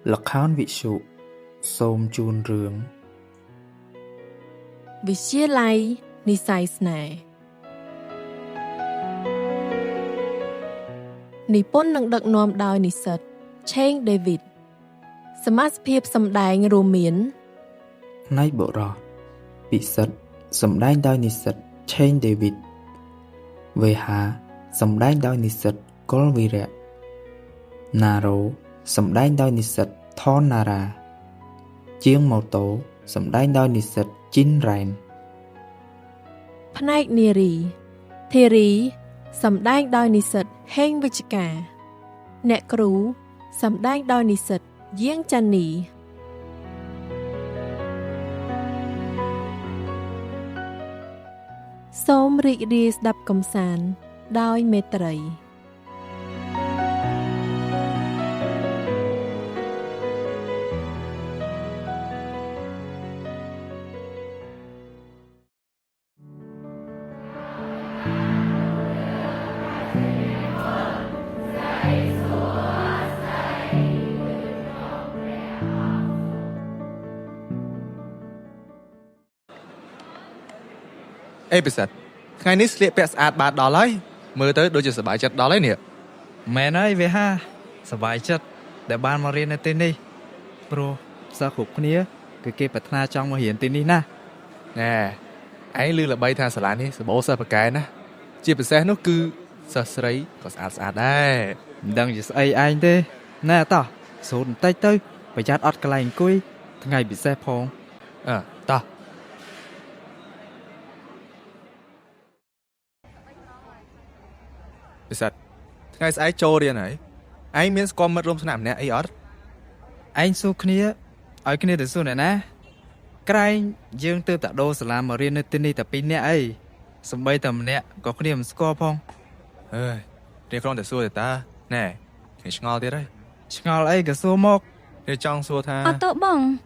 Lộc khán vị sụ Xôm chun rương Vì chia lai Ni sai snè Ni pôn nâng đợt nòm đòi ni sật Chênh David Sâm át phiếp xâm đáy rô miến Ngay bộ rò Vị sật Xâm đáy đòi ni sật Chênh David Về hà Xâm đáy đòi ni sật Col vi rẹ Nà rô Xâm đáy đòi ni sật Thó nà ra Chiếng màu tố Xâm đáy đòi ni sật Chín rèn Pnaik ni rì Thê rì Xâm đáy đòi ni sật Hênh vich cả Nẹ krú Xâm đáy đòi ni sật Giếng chăn nì Xôm rị rì đập cầm sàn Đói mê trầy Ê bịt sạch Ngày ní sliệp bẹt ạt bạt đó lấy Mơ tới đôi chân sửa bài chất đó lấy nè Mẹ nói về ha Sửa bài chất Để ban mà riêng tên đi Bro Sao khúc kia Cái kê bật na trong mà hiển tên đi na Nè Anh lưu là bay thang sửa lại ní Sửa bố sơ bà cái ná Chị bịt xe nó cứ Sơ sấy Có sạt đây Đừng chỉ xây anh thế Nè tỏ Số tay tới Phải chát ọt cái lành cùi Thằng ngày bị xe phong Ta Bịt sạch Ngày sẽ ai trô đi này Anh miễn có mất rôm sẵn nằm nè ấy ọt Anh xô kia Ở kia từ xô này ná Cái anh Dương tư tạ đô sẽ làm mà riêng tên đi tập pin nè ấy Xong bây tầm nè Có cái điểm score phong Riêng không thể xua thì ta Nè Thì ngọt tiết đấy Ngọt ấy cái xô mốc Thì trong xua tha Ở tổ bông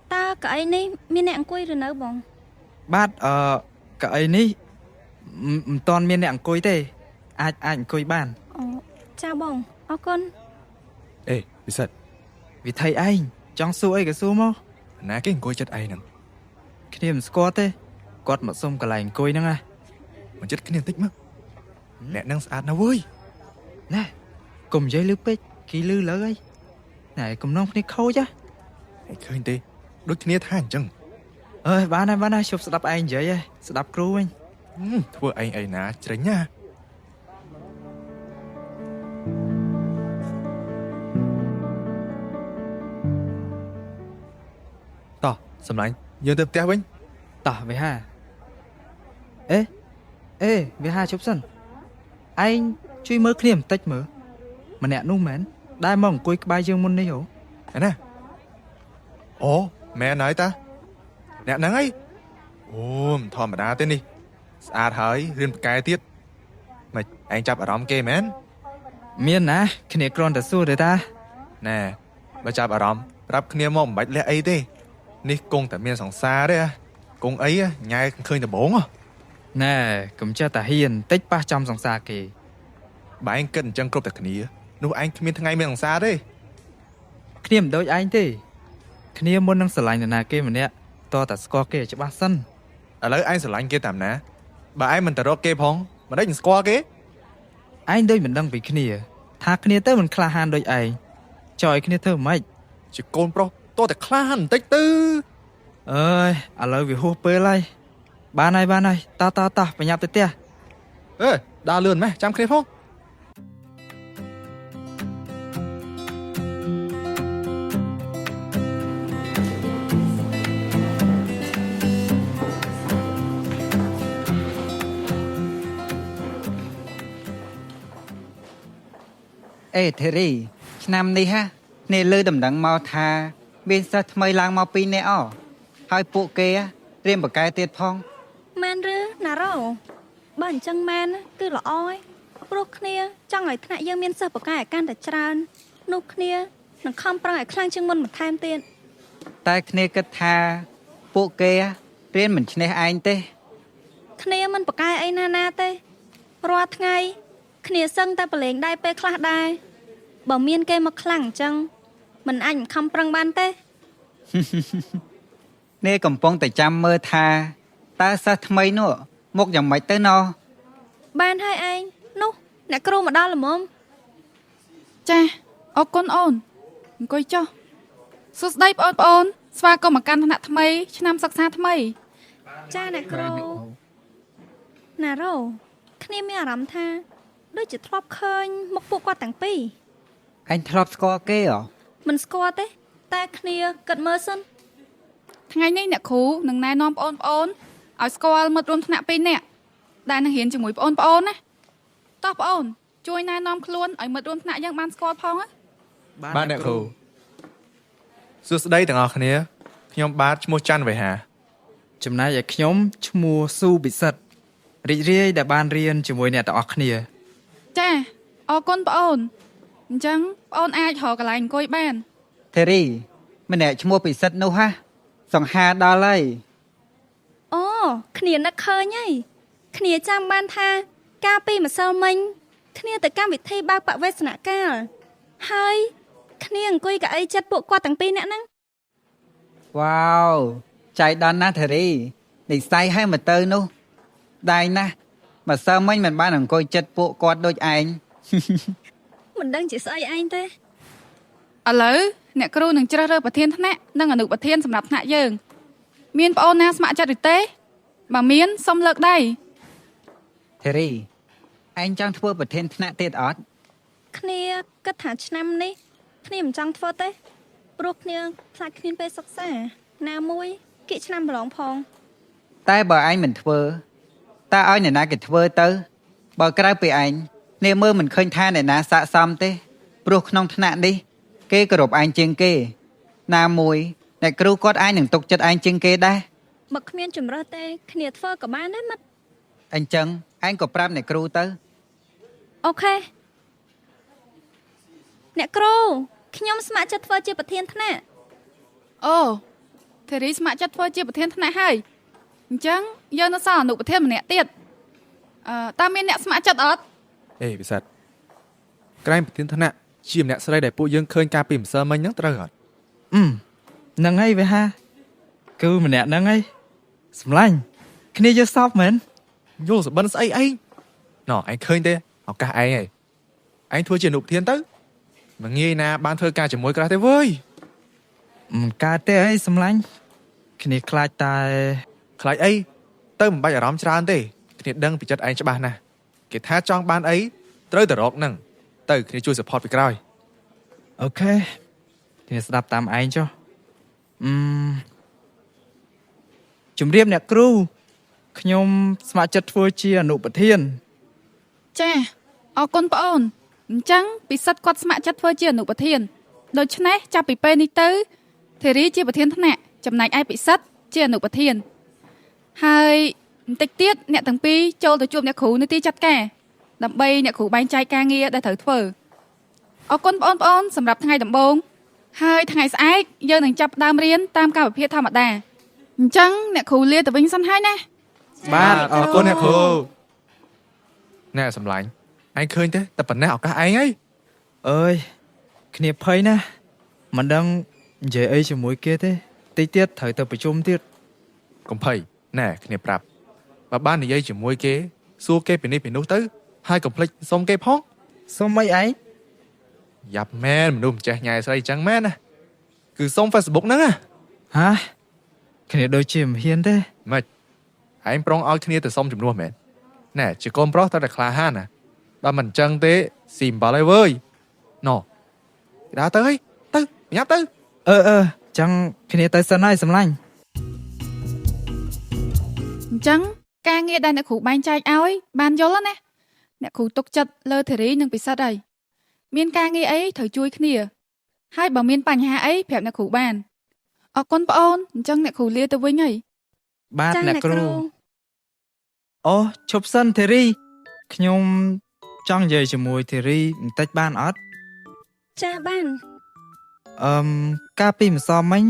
Ta cái này Mình nẹng quay rồi nấu bông Bát cái này Toàn miền nẹng cối tê Anh cối bàn Chào bông Ở con Ê bịt sạch Vì thầy anh Trong xô ấy cái xô mốc Ná cái hình côi chất ấy nè Cái điểm score tê Quạt một xông cả lành cối nâng à Mà chất cái niềm tích mất Nè năng sạt nào vui Nè Cùng dây lưu bích Khi lưu lỡ ấy Này cùng nông này khâu chứ Hãy khơi hình tê Đôi cái niềm than chừng Bán này chụp sẽ đập anh vậy ấy Sẽ đập cru anh Thua anh ấy ná tránh nha Tỏ Xâm lạnh Dương tập tiếp anh Tỏ về ha Ê về ha chụp sân Anh truy mơ khiêm tách mơ Mà nẹ nung mến Đai mong cuối bài dương môn này hổ Nè nè Ồ mẹ nói ta Nè nắng ấy Thò mà đá tên đi Sạt hơi riêng cái tiết Mà anh chạp ở đóng kê mến Miên ná Khi nè con đã xua đời ta Nè Mà chạp ở đóng Rắp khnia mong bạch lẹ ấy tê Ní cung tại miền sòng xa đấy à Cung ấy nhai khơi là bốn à Nè cũng cho ta hiền tích 300 dòng xa kì Bà anh cần chân cốp tại khnia Nụ anh miền thằng ngay miền sòng xa đấy Khiêm đôi anh tê Khiêm muốn năng sở lành là kê mà nè To ta score kê cho bác sân Ở lấy anh sở lạnh kê tạm ná Bà anh mình tà rô kê phong Mà đấy nhìn square kê Anh đôi mình đang bị khiêm Thà khiêm tới mình khla hàn đôi anh Chọi khiêm thơ mạch Chỉ côn bro Tôi tại khla hẳn tích tư Ơi à lời vì hô bơ lại Ba này Ta Phải nhập tới tìa Ê đa lươn mẹ chăm khnia phong Ê thế rí Năm đi ha Nè lưu đầm đắng mau thà Bên sao thầm lang mau pin nè ọ Hai bộ kê Riêng bà cái tiết phong Men rư nà rô Bẩn chân men Cứ là oi Bro khnia Trong ngày thằng dương miên sơ bà cái can đã tràn Nụ khnia Nâng không prang ai khlang chân môn một tham tiền Tai khné kết thà Bộ kê Riêng mình chne anh tê Khnia mình bà cái ấy na tê Ròa thằng ngày Khnia sân ta bà lên đai bê khla đai Bà miên kê mà khlang chân មិនអាចខំប្រឹងបានទេ នេះកំពុងតែចាំមើលថាតើសិស្សថ្មីនោះមកយ៉ាងម៉េចទៅណោះ បានហើយឯងនោះអ្នកគ្រូមកដល់ល្មម ចាអរគុណអូនអង្គុយចុះសួស្តីបងប្អូនស្វាគមន៍មកកាន់ថ្នាក់ថ្មីឆ្នាំសិក្សាថ្មី ចាអ្នកគ្រូណារ៉ូគ្នាមានអារម្មណ៍ថាដូចជាធ្លាប់ឃើញមុខពួកគាត់ទាំងពីរ អញធ្លាប់ស្គាល់គេហ៎ មិនស្គាល់ទេតែគ្នាគិតមើលសិន ថ្ងៃនេះអ្នកគ្រូនឹងណែនាំបងប្អូនឲ្យស្គាល់មិត្តរួមថ្នាក់2នាក់ដែលនឹងរៀនជាមួយបងប្អូនណាតោះបងប្អូនជួយណែនាំខ្លួនឲ្យមិត្តរួមថ្នាក់យើងបានស្គាល់ផងណា បាទអ្នកគ្រូសួស្តីទាំងអស់គ្នាខ្ញុំបាទឈ្មោះច័ន្ទវេហា ចំណែកឯខ្ញុំឈ្មោះស៊ូពិសិដ្ឋរីករាយដែលបានរៀនជាមួយអ្នកទាំងអស់គ្នា ចាអរគុណបងប្អូនអញ្ចឹងបងប្អូនអាចរកកន្លែងអង្គុយបាន ទេរីម្នាក់ឈ្មោះពិសិដ្ឋនោះហ่ะសង្ហាដល់ហើយ អូគ្នានឹកឃើញហើយគ្នាចាំបានថាកាលពីម្សិលមិញគ្នាទៅកម្មវិធីបើកបវេសនកាលហើយគ្នាអង្គុយកៅអីចិត្តពួកគាត់ទាំងពីរនាក់ហ្នឹង វ៉ាវចៃដន្យណាស់ទេរីនិស័យឲ្យមកទៅនោះដៃណាស់ម្សិលមិញមិនបានអង្គុយចិត្តពួកគាត់ដូចឯង មិនដឹងជាស្អីឯងទេ ឥឡូវអ្នកគ្រូនឹងជ្រើសរើសប្រធានថ្នាក់និងអនុប្រធានសម្រាប់ថ្នាក់យើងមានបងប្អូនណាស្ម័គ្រចិត្តឬទេបើមានសូមលើកដៃ ទេរីឯងចង់ធ្វើប្រធានថ្នាក់ទៀតអត់ គ្នាគិតថាឆ្នាំនេះគ្នាមិនចង់ធ្វើទេព្រោះគ្នាខ្លាចគ្មានពេលសិក្សាណាមួយគិតឆ្នាំប្រឡងផង តែបើឯងមិនធ្វើតើឲ្យអ្នកណាគេធ្វើទៅបើក្រៅពីឯងនេះមើលមិនឃើញថាអ្នកណាស័ក្តិសមទេព្រោះក្នុងថ្នាក់នេះគេគោរពឯងជាងគេណាមួយអ្នកគ្រូគាត់ឯងនឹងទុកចិត្តឯងជាងគេដែរ បើគ្មានជំរើសទេគ្នាធ្វើក៏បានដែរមិត្ត អញ្ចឹងឯងក៏ប្រាប់អ្នកគ្រូទៅ អូខេអ្នកគ្រូខ្ញុំស្ម័គ្រចិត្តធ្វើជាប្រធានថ្នាក់ អូធីរីស្ម័គ្រចិត្តធ្វើជាប្រធានថ្នាក់ហើយអញ្ចឹងយើងនៅសល់អនុប្រធានម្នាក់ទៀតតើមានអ្នកស្ម័គ្រចិត្តអត់ អេពិសិដ្ឋក្រែងប្រធានថ្នាក់ជាម្នាក់ស្រីដែលពួកយើងឃើញកាលពីម្សិលមិញហ្នឹងត្រូវអត់ ហ្នឹងហើយវេហាគឺម្នាក់ហ្នឹងហើយសម្លាញ់គ្នាយកសពមែន យល់សបិនស្អីឯងណ៎ឯងឃើញទេឱកាសឯងឯងធ្វើជាអនុប្រធានទៅមិនងាយណាបានធ្វើការជាមួយក្រាស់ទេវើយ មិនកើតទេអីសម្លាញ់គ្នាខ្លាចតែ ខ្លាចអីទៅមិនបាច់អារម្មណ៍ច្រើនទេគ្នាដឹងពីចិត្តឯងច្បាស់ណាស់គេថាចង់បានអីត្រូវតែរកហ្នឹងទៅគ្នាជួយ support ពីក្រោយ អូខេគ្នាស្ដាប់តាមឯងចុះជំរាបអ្នកគ្រូខ្ញុំស្ម័គ្រចិត្តធ្វើជាអនុប្រធាន ចាអរគុណបងប្អូនអញ្ចឹងពិសិដ្ឋគាត់ស្ម័គ្រចិត្តធ្វើជាអនុប្រធានដូច្នេះចាប់ពីពេលនេះទៅធីរីជាប្រធានថ្នាក់ចំណែកឯពិសិដ្ឋជាអនុប្រធានហើយបន្តិចទៀតអ្នកទាំងពីរចូលទៅជួបអ្នកគ្រូនៅទីចាត់ការដើម្បីអ្នកគ្រូបែងចែកការងារដែលត្រូវធ្វើអរគុណបងប្អូនសម្រាប់ថ្ងៃដំបូងហើយថ្ងៃស្អែកយើងនឹងចាប់ផ្ដើមរៀនតាមកាលវិភាគធម្មតាអញ្ចឹងអ្នកគ្រូលាទៅវិញសិនហើយណា បាទអរគុណអ្នកគ្រូណែសម្លាញ់ឯងឃើញទេតែប៉ុណ្ណេះឱកាសឯងហើយ អើយគ្នាភ័យណាស់មិនដឹងនិយាយអីជាមួយគេទេតិចទៀតត្រូវទៅប្រជុំទៀត កុំភ័យណែគ្នាប្រាប់បើបាននិយាយជាមួយគេសួរគេពីនេះពីនោះទៅហើយកុំភ្លេចសុំគេផង សុំអីឯង យ៉ាប់មែនមនុស្សម្ចេះញ៉ែស្រីអញ្ចឹងមែនណាគឺសុំ Facebook ហ្នឹងណា ហាគ្នាដូចជាមិនហ៊ានទេ ម៉េចឯងប្រុងឲ្យគ្នាទៅសុំជំនួសមែនណែជាកូនប្រុសត្រូវតែក្លាហានណាបើមិនអញ្ចឹងទេស៊ីអំបលហើយវើយណូគេដើរទៅហើយទៅញ៉ាប់ទៅ ចឹងគ្នាទៅសិនហើយសម្លាញ់ អញ្ចឹងការងារដែលអ្នកគ្រូបែងចែកឲ្យបានយល់ណាអ្នកគ្រូទុកចិត្តលើធីរីនិងពិសិដ្ឋហើយមានការងារអីត្រូវជួយគ្នាហើយបើមានបញ្ហាអីប្រាប់អ្នកគ្រូបានអរគុណបងអូនអញ្ចឹងអ្នកគ្រូលាទៅវិញហើយ បាទ ចា៎ អ្នកគ្រូអូឈប់សិនធីរីខ្ញុំចង់និយាយជាមួយធីរីបន្តិចបានអត់ ចាបាន កាលពីម្សិលមិញ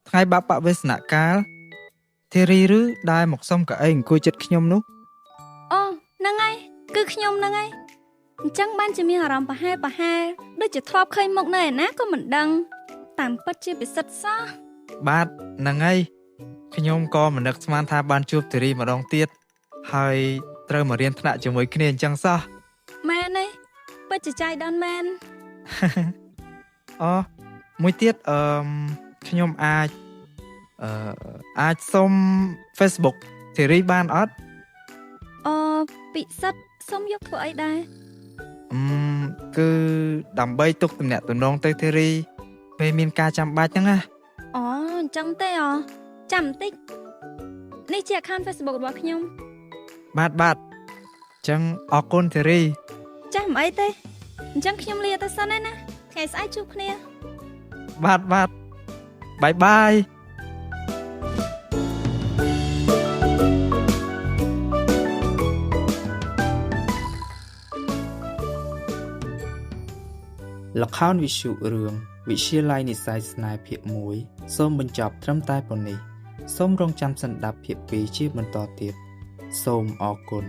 ថ្ងៃបាក់បវេសនកាលធីរីឬដែលមកសុំកៅអីអង្គុយចិត្តខ្ញុំនោះ អូហ្នឹងហើយគឺខ្ញុំហ្នឹងហើយអញ្ចឹងបានជាមានអារម្មណ៍ប្រហែលដូចជាធ្លាប់ឃើញមុខនៅឯណាក៏មិនដឹង តាមពិតជាពិសិដ្ឋសោះ បាទហ្នឹងហើយខ្ញុំក៏មិននឹកស្មានថាបានជួបធីរីម្ដងទៀតហើយត្រូវមករៀនថ្នាក់ជាមួយគ្នាអញ្ចឹងសោះ មែនទេពិតជាចៃដន្យមែន អូមួយទៀតខ្ញុំអាចសុំ Facebook ធីរីបានអត់ ពិសិដ្ឋសុំយកធ្វើអីដែរ គឺដើម្បីទុកទំនាក់ទំនងទៅធីរីពេលមានការចាំបាច់ហ្នឹងណា អញ្ចឹងទេចាំបន្តិចនេះជា account Facebook របស់ខ្ញុំ បាទអញ្ចឹងអរគុណធីរី ចាស់មិនអីទេអញ្ចឹងខ្ញុំលាទៅសិនឯណាថ្ងៃស្អែកជួបគ្នា បាទបាយ ល្ខោនវិទ្យុរឿងវិទ្យាល័យនិស្សិតស្នេហ៍ភាគ1សូមបញ្ចប់ត្រឹមតែប៉ុណ្ណេះសូមរងចាំស្ដាប់ភាគ2ជាបន្តទៀតសូមអរគុណ